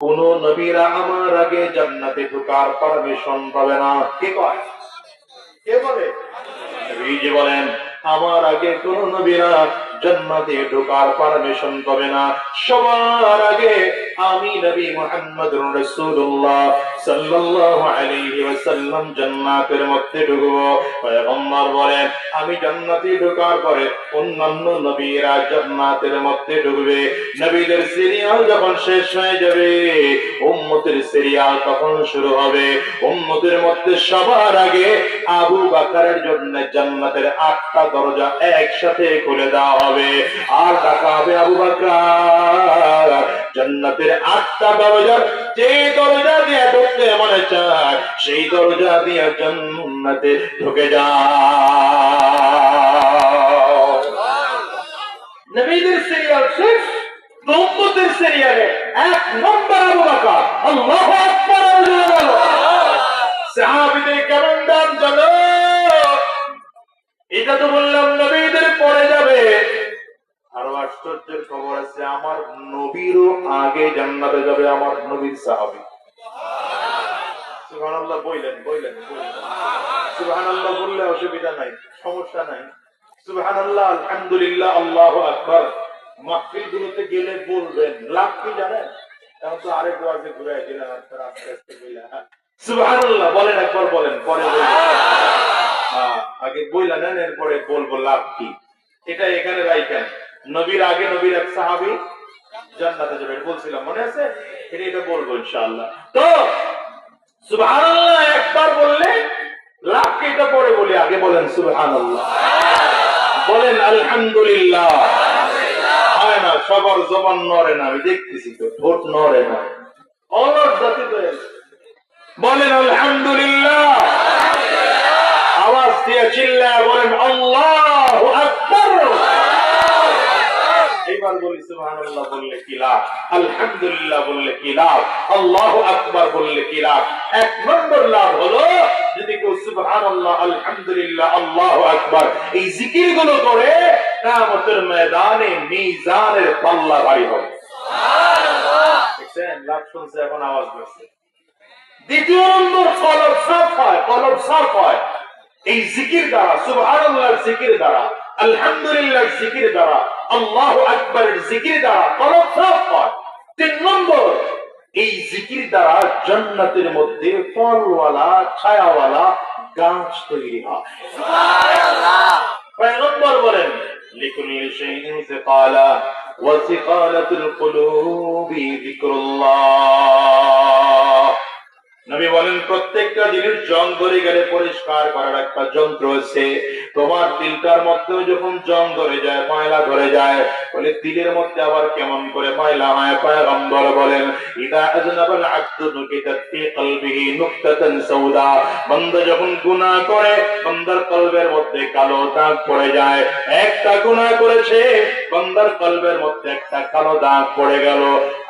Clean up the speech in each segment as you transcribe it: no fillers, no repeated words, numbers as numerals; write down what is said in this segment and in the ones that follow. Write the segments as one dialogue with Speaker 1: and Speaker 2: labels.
Speaker 1: কোন নবীরা আমার আগে জান্নাতে ঢোকার পারমিশন পাবে না। কে কয়? কে বলে? নবীজি বলেন আমার আগে কোন নবীরা জান্নাতে ঢোকার পারমিশন পাবে না। সবার আগে আমি নবী মুহাম্মদুর রাসূলুল্লাহ সাল্লাল্লাহু আলাইহি ওয়াসাল্লাম জান্নাতের মধ্যে ঢুকবো। পয়গম্বর বলেন আমি জান্নাতে ঢোকার পরে অন্যান্য নবীরা জান্নাতের মধ্যে ঢুকবে। নবীদের সিরিয়াল যখন শেষ হয়ে যাবে উম্মতের সিরিয়াল তখন শুরু হবে। উম্মতের মধ্যে সবার আগে আবু বকরের জন্য জান্নাতের 8টা দরজা একসাথে খুলে দেওয়া হবে আর ডাকা হবে আবু বকর জান্নাতের 8টা দরজা যে দরজা দিয়ে ঢুকতে মনে চায় সেই দরজা দিয়ে জান্নাতে ঢুকে যাও। নবীদের সিরিয়াল শেষ, উম্মতের সিরিয়ালে 1 নম্বর আবু বকর। আল্লাহু আকবার। সাহাবীদের কেমন দাম জানো? এটা তো বললাম নবীদের পরে যাবে। আরো আশ্চর্যের খবর আছে আমার নবীরও আগে জান্নাতে যাবে আমার নবীর সাহাবী। সুবহানাল্লাহ বললেন সুবহানাল্লাহ বললে অসুবিধা নাই, সমস্যা নাই। সুবহানাল্লাহ আলহামদুলিল্লাহ আল্লাহু আকবার মাহফিল গুলোতে গেলে বলবেন। লাভ কি জানেন? এখন তো আরেক ওয়াজে ঘুরাই দিলাম আপনারা আস্তে আস্তে বললেন সুবহানাল্লাহ বলেন, একবার বলেন পরে বলবেন। আগে বইলা নেন এরপরে বলবো লাভ কি। এটা এখানে রাইখেন নবীর আগে নবীর এক সাহাবী জান্নাতে যাবে বলছিলাম, মনে আছে? এটা বলবো ইনশাআল্লাহ। তো সুবহানাল্লাহ একবার বললে লাভ কি এটা পরে বলি, আগে বলেন সুবহানাল্লাহ, বলেন আলহামদুলিল্লাহ। হয় না, সবার জবান নড়ে না, আমি দেখতেছি তো ঠোঁট নড়ে না। অলস জাতি বলেন আলহামদুলিল্লাহ। আওয়াজ দিয়ে চিল্লায় বলেন আল্লাহু আকবার। এইবার বলি সুবহানাল্লাহ বললে কি লাভ, আলহামদুলিল্লাহ বললে কি লাভ, আল্লাহু আকবার বললে কি লাভ। 1 নম্বর লাভ হলো যদি কেউ সুবহানাল্লাহ আলহামদুলিল্লাহ আল্লাহু আকবার এই জিকিরগুলো করে কিয়ামতের ময়দানে মিজানের পাল্লা ভারী হবে। সুবহানাল্লাহ। দেখেন লাভ শুনছে, এখন আওয়াজ করছে। দ্বিতীয় নম্বর কলব সাফ হয়, কলব সাফ হয় এই জিকির দ্বারা, সুবহানাল্লাহর জিকির দ্বারা, আলহামদুলিল্লাহর জিকির দ্বারা, আল্লাহু আকবারের জিকির দ্বারা কলব সাফ হয়। 3 নম্বর এই জিকির দ্বারা জান্নাতের মধ্যে ফলওয়ালা ছায়াওয়ালা গাছ তৈরি হয়। সুবহানাল্লাহ। পয়গম্বর বলেন লিকুল্লি শাইইন সিকালা ওয়া সিকালাতুল কুলুবি যিকরুল্লাহ। নবী বলেন প্রত্যেকটা জিনিস জং ধরে গেলে পরিষ্কার করার একটা যন্ত্র আছে। তোমার দিলটার মধ্যে যখন জং ধরে যায়, ময়লা ধরে যায়, বলে দিলের মধ্যে আবার কেমন করে ময়লা হয়? পয়গম্বর বলেন ইদা আযনাবাল আবদু নুকিতাত ফি কলবিহি নুকতাতান সাউদা। বান্দা যখন গুনাহ করে বান্দার কলবের মধ্যে কালো দাগ পড়ে যায়। একটা গুনাহ করেছে বান্দার কলবের মধ্যে একটা কালো দাগ পড়ে গেল,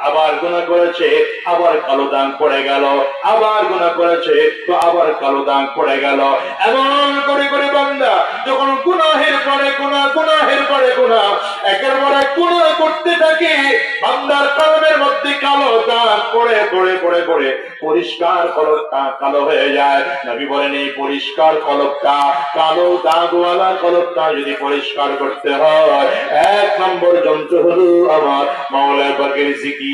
Speaker 1: আবার গুনাহ করেছে আবার কালো দাগ পড়ে গেল, আবার গুনাহ করেছে তো আবার কালো দাগ পড়ে গেল। এমন করে করে বান্দা যখন গুনাহের পরে গুনাহ, গুনাহের পরে গুনাহ, একের পর এক গুনাহ করতে থাকে, বান্দার কলবের মধ্যে কালো দাগ পড়ে পড়ে পড়ে পড়ে পরিষ্কার কলবটা কালো হয়ে যায়। নবী বলেন এই পরিষ্কার কলবটা, কালো দাগওয়ালা কলবটা যদি পরিষ্কার করতে হয় 1 নম্বর যন্ত্র হলো আমার মাওলা পাকের জিকির।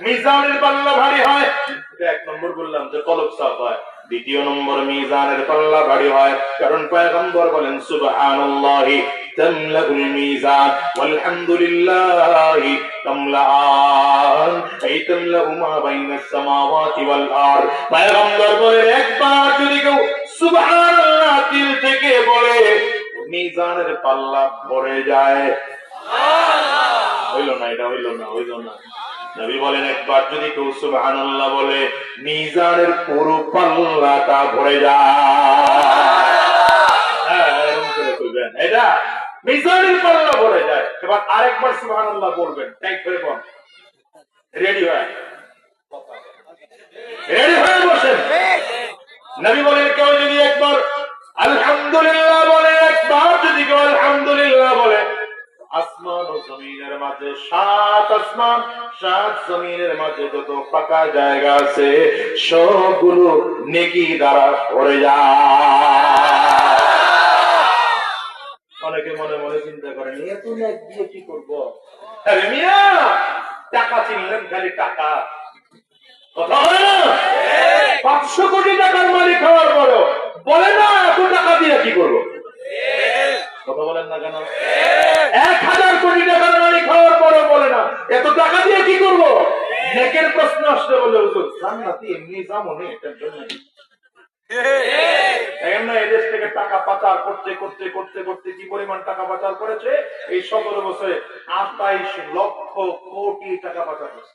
Speaker 1: মিজানের পাল্লা ভারী হয়। 1 নম্বর বললাম যে কলব সাফ হয়। 2 নম্বর মিজানের পাল্লা ভারী হয়, কারণ পয়গম্বর বলেন সুবহানাল্লাহি তামলাউল মিজান ওয়ালহামদুলিল্লাহি তামলাআন, এই তামলাউ মা বাইনাস সামাওয়াতি ওয়াল আরদ। পয়গম্বর বলেন একবার যদি কেউ সুবহানাল্লাহ দিল থেকে বলে মিজানের পাল্লা ভরে যায়। সুবহানাল্লাহ। হইল না, এটা হইল না। নবী বলেন একবার যদি কেউ সুবহানাল্লাহ বলে মিজানের পুরো পাল্লাটা ভরে যায়। এটা মিজানের পাল্লা ভরে যায়। এবার আরেকবার সুবহানাল্লাহ বলবেন, টাইট করে বল, রেডি হয় বসেন। নবী বলেন কেউ যদি একবার আলহামদুলিল্লাহ বলে, একবার যদি কেউ আলহামদুলিল্লাহ বলে আসমান ও জমিনের মাঝে, 7 আসমান 7 জমিনের মাঝে যত ফাঁকা জায়গা আছে সবগুলো নেকি দ্বারা ভরে যায়। অনেকে মনে মনে চিন্তা করেন এত নেক দিয়ে কি করবো? আরে মিয়া, টাকা চিনলেন খালি টাকা, কথা বলে না? 500 কোটি টাকার মালিক হওয়ার পরও বলে না এত টাকা দিয়ে কি করবো? কথা বলেন না কেন? 1000 কোটি টাকার মালিক হওয়ার পরও বলে না এত টাকা দিয়ে কি করবো? নেকের প্রশ্ন আসলে বলে হুজুর জান্নাতে এমনি যামনে এটার জন্য। এদেশ থেকে টাকা পাচার করতে করতে করতে করতে কি পরিমাণ টাকা পাচার করেছে এই 17 বছরে? 28 লক্ষ কোটি টাকা পাচার করেছে।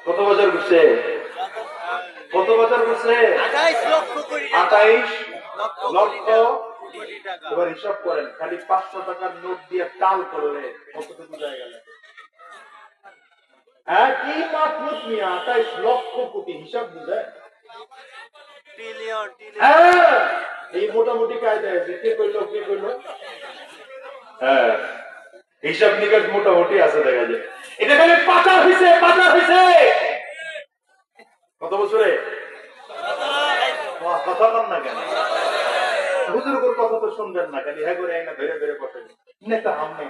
Speaker 1: কত বছর ঘুরছে? কত বছর ঘুরছে? 28 লক্ষ। এবার হিসাব করেন, খালি 500 টাকার নোট দিয়ে টাল করলে কতটুকু জায়গা লাগে? কি মাত্র 28 লক্ষ কোটি, হিসাব বুঝেন? এই মোটামুটি কায়দায় আছে, কে করলো কে করলো? হিসাব নিকাশ মোটামুটি আছে, দেখা যায়। এটা খালি পাচার হয়েছে, পাচার হয়েছে। কত বছরে? কথা বল না কেন? হুজুর কথা তো শুনবেন না, খালি হ্যাঁ করে ধরে ধরে বসে নেতা আমি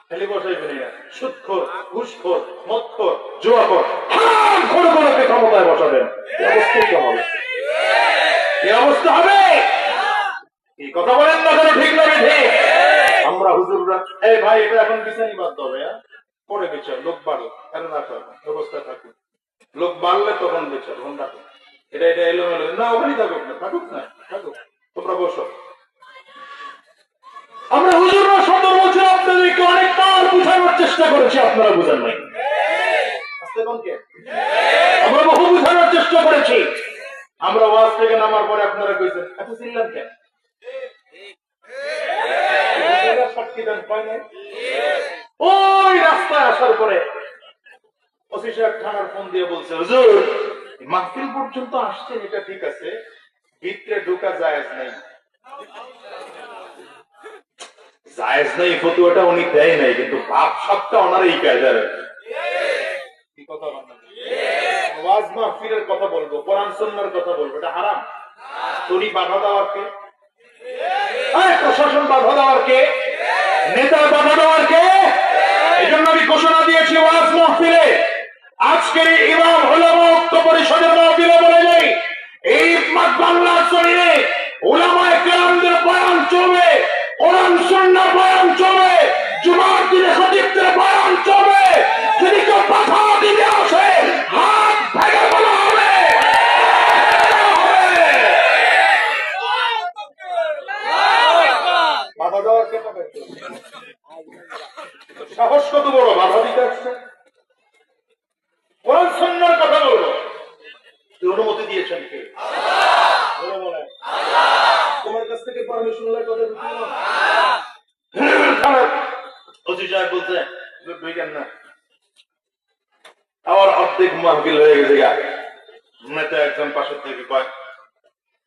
Speaker 1: খালি বসাইবেন না। সুদখোর, ঘুষখোর, মদখোর, জুয়াখোর, হারামখোরগুলোকে ক্ষমতায় বসাবেন, এই অবস্থাই তো হবে। এই অবস্থা হবে। এই কথা বলেন না কেন? ঠিক না ঠিক? আমরা হুজুররা এই ভাই এটা এখন বিছানি বাদ হবে, পরে বিচার, লোক বাড়ো কেন না ব্যবস্থা থাকুক, লোক বাড়লে তখন বিচার, তখন রাখো। এটা এটা এলোমেলো না, ওখানেই থাকুক না, থাকুক না, থাকুক, তোমরা বসো। আমরা হুজুররা 17 বছর আপনাদেরকে অনেকবার বুঝানোর চেষ্টা করেছি, আপনারা বুঝেন নাই। আমরা বহু বুঝানোর চেষ্টা করেছি। আমরা ওয়াজ থেকে নামার পরে আপনারা কইছেন এত চিল্লান কেন? ওই রাস্তায় আসার পরে ওসি সাহেব থানার ফোন দিয়ে বলছে হুজুর মাহফিল পর্যন্ত আসছেন এটা ঠিক আছে, ভিতরে ঢোকা জায়েজ নাই। জায়েজ নাই ফতোয়াটা উনি দেয় নাই, কিন্তু ভাব সবটা ওনার এই কায়দার। কি কথা বলবো? ওয়াজ মাহফিলের কথা বলবো, কোরআন সুন্নাহর কথা বলবো, এটা হারাম। তোরই বাধা দেওয়ার কে? প্রশাসন বাধা দেওয়ার কে? নেতা বাধা দেওয়ার কে? এই জন্য আমি ঘোষণা দিয়েছি ওয়াজ মাহফিলে, আজকের ইমাম উলামা ঐক্য পরিষদের মাহফিলে বলে যাই, এই বাংলার জমিনে উলামায়ে কেরামদের বয়ান চলবে, কোরআন সুন্নাহর বয়ান চলবে, জুমার দিনে খতিবদের বয়ান চলবে। যদি কেউ বাধা দিতে আসে হাত ভেঙে বলা হবে। বাধা দেওয়ার কে পাবে? সাহস কত বড়, বাধা দিতে আসছে। কোরআন সুন্নাহর কথা বলবো, অনুমতি দিয়েছেন কে? তোমার কাছ থেকে পারমিশন লাগে কথা ওসি সাহেব বলছে ঢুকেন না। আবার অর্ধেক মাহফিল হয়ে গেছে গা, নেতা একজন পাশের থেকে কয়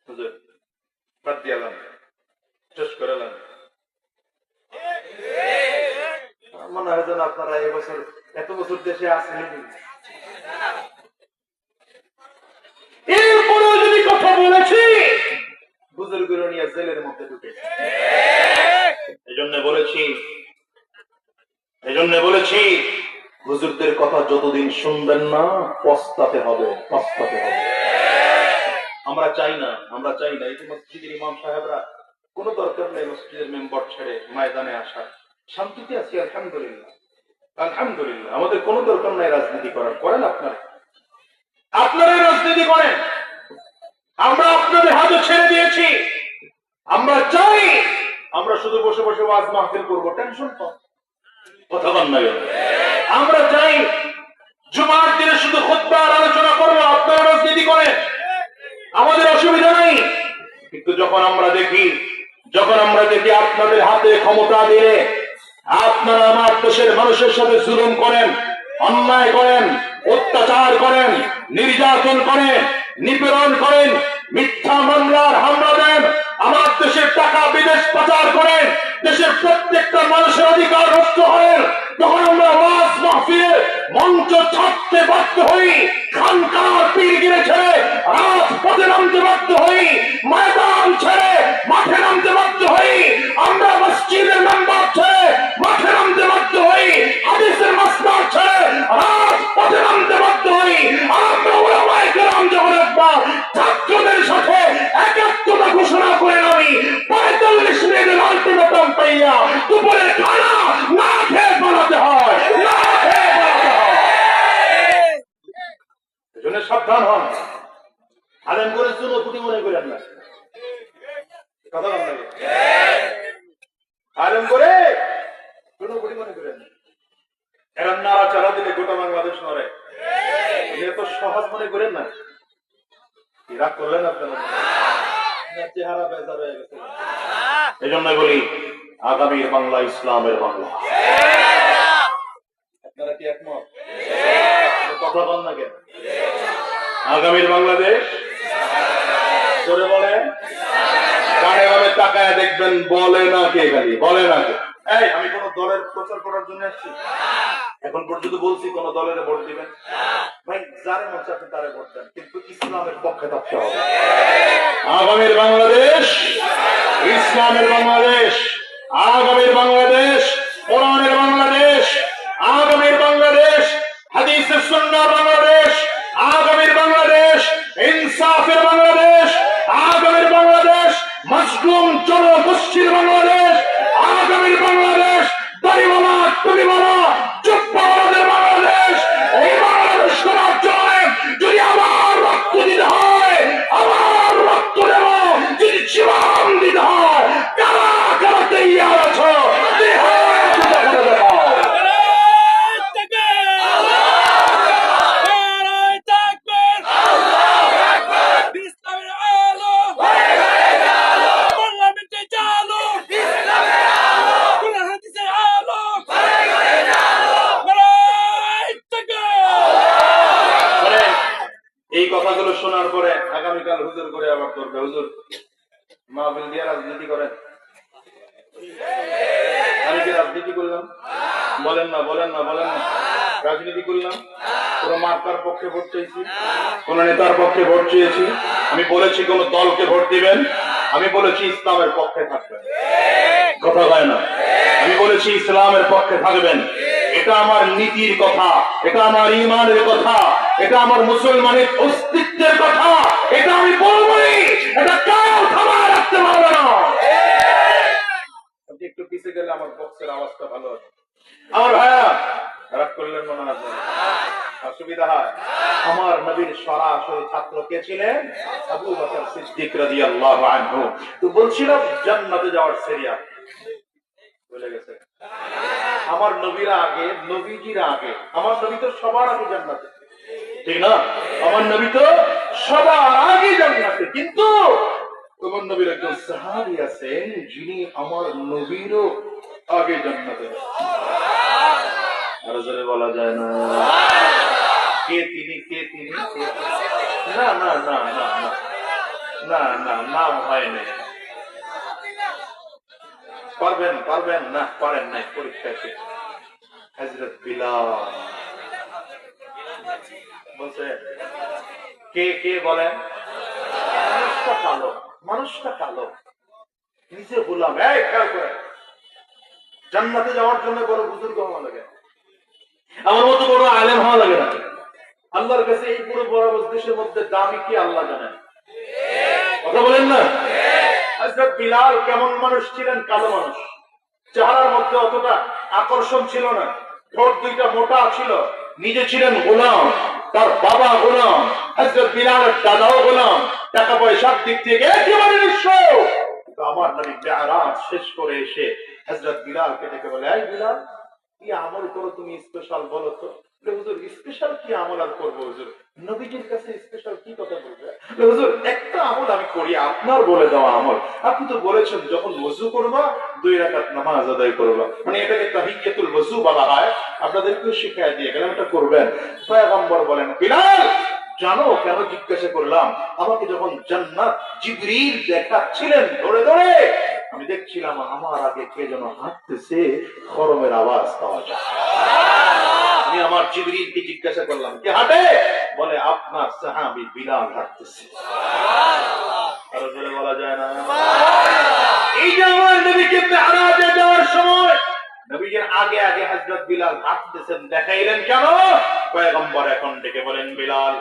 Speaker 1: হুজুর বাদ দিয়ালাম, শেষ করালাম। মনে হয় যেন আপনারা এবছর এত বছর দেশে আসেন, এরপরেও যদি কথা বলেছি বুজুর্গরা নিয়ে জেলের মধ্যে ঢুকেছে। এজন্য বলেছি হুজুরদের কথা যতদিন শুনবেন না পস্তাতে হবে, পস্তাতে হবে। আমরা চাই না এই যে মসজিদের ইমাম সাহেবরা কোনো দরকার নেই মসজিদের মেম্বার ছেড়ে ময়দানে আসার, শান্তিতে আছি আলহামদুলিল্লাহ, আলহামদুলিল্লাহ। আমাদের কোনো দরকার নাই রাজনীতি করার, করেন আপনারাই রাজনীতি করেন, আমরা আপনাদের হাতে ছেড়ে দিয়েছি। আমরা চাই আমরা শুধু বসে বসে ওয়াজ মাহফিল করবো, টেনশন কম, কথা বল না। আমরা চাই জুমার দিনে শুধু খুতবা আর আলোচনা করবো, আপনারা রাজনীতি করেন, আমাদের অসুবিধা নেই। কিন্তু যখন আমরা দেখি আপনাদের হাতে ক্ষমতা দিলে আপনারা আমার দেশের মানুষের সাথে জুলুম করেন, অন্যায় করেন, অত্যাচার করেন, নির্যাতন করেন, নিপীড়ন করেন, মিথ্যা মামলার হামলা দেন, আমার দেশের টাকা বিদেশ পাচার করেন, দেশের প্রত্যেকটা মানুষের অধিকার নষ্ট করেন, তখন আমরা ওয়াজ মাহফিলে মঞ্চ ছাড়তে বাধ্য হই, খানকার পীরগিরে ছেড়ে রাজপথে নামতে বাধ্য হই, ময়দান ছেড়ে মাঠে নামতে বাধ্য হই, আমরা মসজিদের মেম্বার ছেড়ে মাঠে নামতে বাধ্য হই, হাদিসের মাসলাক ছেড়ে রাজপথে নামতে বাধ্য হই। আমরা ওলামায়ে কেরাম যখন একবার ছাত্রদের সাথে একাত্মতা ঘোষণা করে নামি, 45 মিনিটের আলটিমেটাম পাইয়া দুপুরে খানা না খেয়ে পালাতে হয়, না খেয়ে পালাতে হয়। এজন্য সাবধান হন, আলেম করে চুনোপুটি মনে করেন না, কথা বলেন না, আলেম করে চুনোপুটি মনে করেন না। এরা নাড়া চাড়া দিলে গোটা বাংলাদেশ নড়ে, এটা তো সহজ মনে করেন না। রাগ করলেন আপনারা, চেহারা বেজার হয়ে গেছে। এই জন্য বলি আগামীর বাংলা ইসলামের বাংলা। আপনারা কি একমত? কথা বল না কেন? আগামীর বাংলাদেশ জোরে বলে, কানে ভাবে তাকায় দেখবেন, বলে না কে, খালি বলে না কে। এই আমি কোন দলের প্রচার করার জন্য আসছি? এখন পর্যন্ত বলছি কোন দলের ভোট দিবেন ভাই, যারে মন চায় আপনি তারে ভোট দেন, কিন্তু ইসলামের পক্ষে থাকতে হবে। আগামীর বাংলাদেশ ইসলামের বাংলাদেশ, আগামীর বাংলাদেশ কোরআনের বাংলাদেশ, আগামীর বাংলাদেশ হাদিসের সুন্নাহর বাংলাদেশ, আগামীর বাংলাদেশ ইনসাফের বাংলাদেশ, আগামীর বাংলাদেশ মজলুম জনগোষ্ঠীর বাংলাদেশ, আগামীর বাংলাদেশ দাড়িওয়ালা টুপিওয়ালা চুপ্পাওয়ালাদের বাংলাদেশ। এই বাংলাদেশ করার জন্য যদি আমার রক্ত দিতে হয়, আমার রক্ত দেব, যদি জীবন দিতে হয়, কারা কারা তৈয়ার আছো? এই কথাগুলো শোনার পরে আগামীকাল হুজুর করে আবার করবে, হুজুর মাহফিল দিয়ে রাজনীতি করেন। আমি কি রাজনীতি করলাম? বলেন না, বলেন না, বলেন না। রাজনীতি করলাম? কোন মার্কার পক্ষে ভোট চেয়েছি? কোন নেতার পক্ষে ভোট চেয়েছি? আমি বলেছি কোন দলকে ভোট দিবেন? আমি বলেছি ইসলামের পক্ষে থাকবেন, কথা হয় না। আমি বলেছি ইসলামের পক্ষে থাকবেন, এটা আমার নীতির কথা, এটা আমার ঈমানের কথা, এটা আমার মুসলমানের অস্তিত্বের কথা, এটা আমি বলবই, এটা কেউ থামায় রাখতে পারবে না। একটু পিছিয়ে গেলে আমার বক্সের আওয়াজটা ভালো হবে। আমার ভাইয়া রাগ করলেন মনে আছে, অসুবিধা হয়। আমার নবীর সরাসরি ছাত্র কে ছিলেন? আবু বকর সিদ্দিক রাদিয়াল্লাহু আনহু। তো বলছিলাম জান্নাতে যাওয়ার সেরিয়া বলে গেছে। আমার নবীর আগে, নবীজির আগে, আমার নবী তো সবার আগে জান্নাতে, ঠিক না? আমার নবী তো সবার আগে জান্নাতে, কিন্তু তোমার নবীর একজন সাহাবী আছেন যিনি আমার নবীরও আগে জান্নাতে। আরো জোরে বলা যায় না? কে তিনি? কে তিনি? না না না না না না, নাম হয় নাই। পারবেন? পারবেন না, পারেন নাই, পরীক্ষায়। হযরত বিলাল বলছে, কে কে বলেন? মানুষটা কালো, মানুষটা কালো, নিজে গোলাম। এই খেয়াল করে, জান্নাতে যাওয়ার জন্য বড় বুজুর্গ হওয়া লাগে, আমার মতো বড় আলেম হওয়া লাগে না। আল্লাহর কাছে এই পুরো বড় দেশের মধ্যে দামি কি আল্লাহ জানেন, কথা বলেন না? হযরত বিলাল কেমন মানুষ ছিলেন? কালো মানুষ, চেহারার মধ্যে অতটা আকর্ষণ ছিল না, ঠোঁট দুইটা মোটা ছিল, নিজে ছিলেন গোলাম, তার বাবা গোলাম, হযরত বিলালের দাদাও গোলাম, টাকা পয়সার দিক থেকে একেবারে নিঃস্ব। আমার নবী মেরাজ শেষ করে এসে হযরত বিলালকে ডেকে বলে, এই বিলাল, কি আমল করো তুমি স্পেশাল, বলো তো। হুজুর স্পেশাল কি আমল আর করবো হুজুর, নবীজির কাছে স্পেশাল কি কথা বলবে? হুজুর একটা আমল আমি করি, আপনার বলে দেওয়া আমল। আপনি তো বলেছেন যখন ওযু করবা 2 রাকাত নামাজ আদায় করবা, মানে এটাকে তাহিয়াতুল ওযু বলা হয়, আপনাদেরকেও শিখিয়ে দিয়ে গেলাম, এটা করবেন। পয়গম্বর বলেন, বিলাল জানো কেন জিজ্ঞাসা করলাম? আমাকে যখন জান্নাত জিবরিল দেখাচ্ছিলেন ধরে ধরে, আমি দেখছিলাম আমার আগে কে যেন হাঁটতেছে, খরমের আওয়াজ পাওয়া যায়। আমি আমার জিবরিলকে জিজ্ঞাসা করলাম, কে হাঁটে? বলে আপনার সাহাবী বিলাল হাঁটতেছে। আরো জোরে বলা যায় না? এই যে আমার নবীকে মেরাজে যাওয়ার সময় নবীজির আগে আগে হযরত বিলাল হাঁটতেছেন, দেখাইলেন কেন? পয়গম্বর এখন ডেকে বলেন, বিলাল।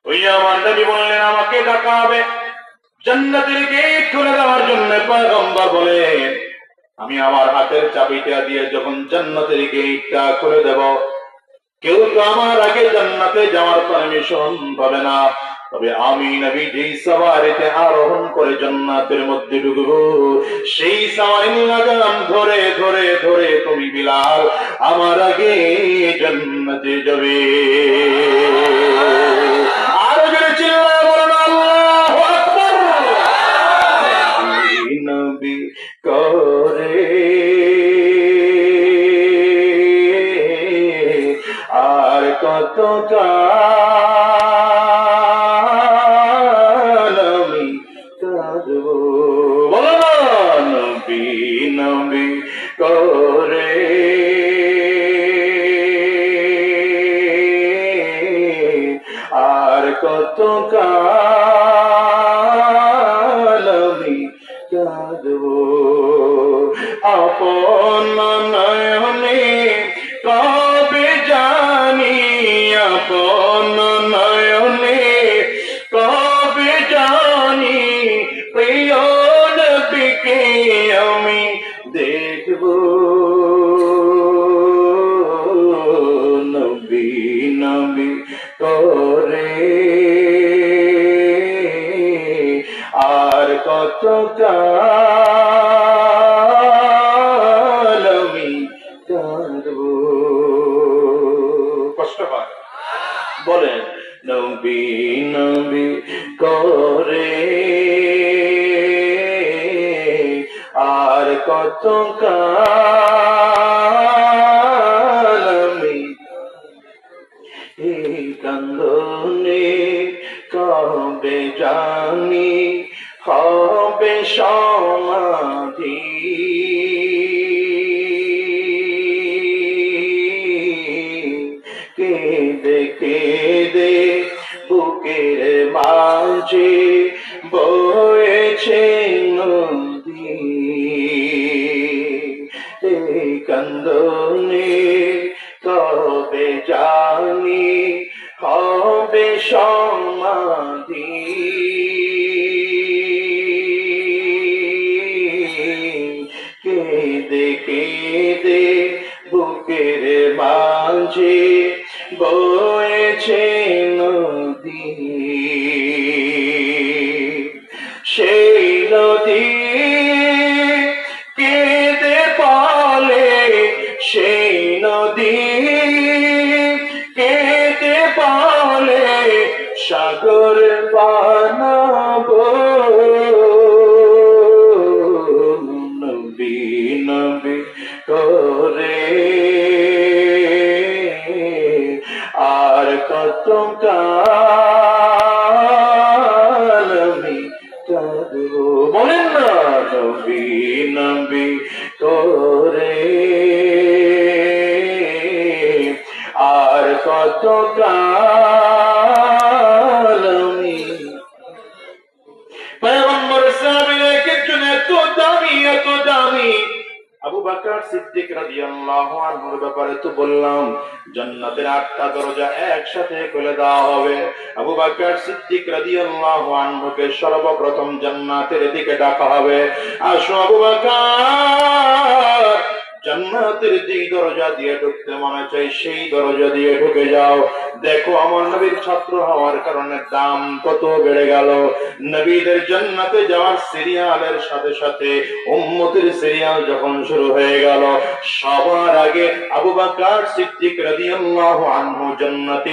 Speaker 1: ওই যে আমার নবী বললেন আমাকে ডাকা হবে জান্নাতের গেট খুলে দেওয়ার জন্য। পয়গম্বর বলেন, আমি আমার হাতের চাবিটা দিয়ে যখন জান্নাতের গেটটা খুলে দেব, কেউ তো আমার আগে জান্নাতে যাওয়ার পারমিশন পাবে না। তবে আমি নবী যেই সাওয়ারিতে আরোহণ করে জান্নাতের মধ্যে ঢুকবো, সেই সাওয়ারির লাগাম ধরে ধরে ধরে তুমি বিলাল আমার আগে জান্নাতে যাবে। আরো জোরে চিল্লায়ে বলুন আল্লাহু আকবার। নবী করে আর কত কাল আমি কাঁদব, বলো না, নবী নবী করে আর কত কাল আমি কাঁদব। আপন নয়নে কবে জানি, আপন নয়নে কবে জানি প্রিয় নবীকে আমি দেখব। নবী নবী করে আর কত কাল আমি কাঁদব। কষ্ট হয়? বলেন, নবী নবী করে আর কত কাল আমি এই কান্দনে কবে জানি হবে সমাধি। কেঁদে কেঁদে বুকের মাঝে বয়েছে নদী, এই কান্দনে কবে জানি হবে সমাধি। কেঁদে কেঁদে বুকের মাঝে বয়েছে নদী, সেই নদী কেঁদে বলে, সেই নদী কেঁদে বলে সাগর বানাবো। নবী নবী করে আর কত কাল আমি কাঁদব। বলেন না, নবী নবী করে আর কত কাল আমি। পয়গম্বর সাহাবীদের একজন এত দামি এত দামি আবু বকর সিদ্দিক রাদিয়াল্লাহু আনহুর ব্যাপারে তো বললাম, জান্নাতের 8টা দরজা একসাথে খুলে দেওয়া হবে। আবু বকর সিদ্দিক রাদিয়াল্লাহু আনহুকে সর্বপ্রথম জান্নাতের দিকে ডাকা হবে। আসো আবু বকর, জান্নাতের যেই দরজা দিয়ে ঢুকতে মনে চাই সেই দরজা দিয়ে ঢুকে যাও। দেখো আমার নবীর ছাত্র হওয়ার কারণে দাম কত বেড়ে গেল। নবীদের জান্নাতে যাওয়ার সিরিয়ালের সাথে সাথে উম্মতের সিরিয়াল যখন শুরু হয়ে গেল, সবার আগে আবু বকর সিদ্দিক রাদিয়াল্লাহু আনহু জান্নাতে